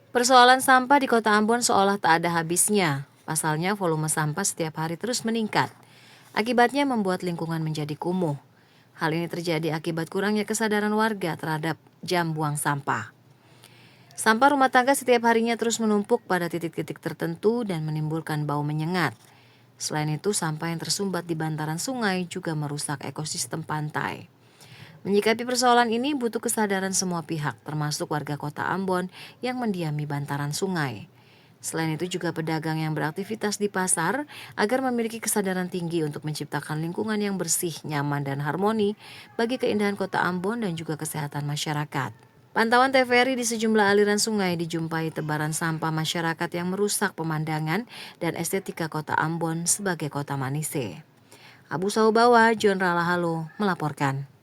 Persoalan sampah di Kota Ambon seolah tak ada habisnya. Pasalnya volume sampah setiap hari terus meningkat. Akibatnya membuat lingkungan menjadi kumuh. Hal ini terjadi akibat kurangnya kesadaran warga terhadap jam buang sampah. Sampah rumah tangga setiap harinya terus menumpuk pada titik-titik tertentu dan menimbulkan bau menyengat. Selain itu, sampah yang tersumbat di bantaran sungai juga merusak ekosistem pantai. Menyikapi persoalan ini butuh kesadaran semua pihak, termasuk warga Kota Ambon yang mendiami bantaran sungai. Selain itu juga pedagang yang beraktivitas di pasar agar memiliki kesadaran tinggi untuk menciptakan lingkungan yang bersih, nyaman, dan harmoni bagi keindahan Kota Ambon dan juga kesehatan masyarakat. Pantauan TVRI di sejumlah aliran sungai dijumpai tebaran sampah masyarakat yang merusak pemandangan dan estetika Kota Ambon sebagai kota manise. Abu Saubawa, John Ralahalo melaporkan.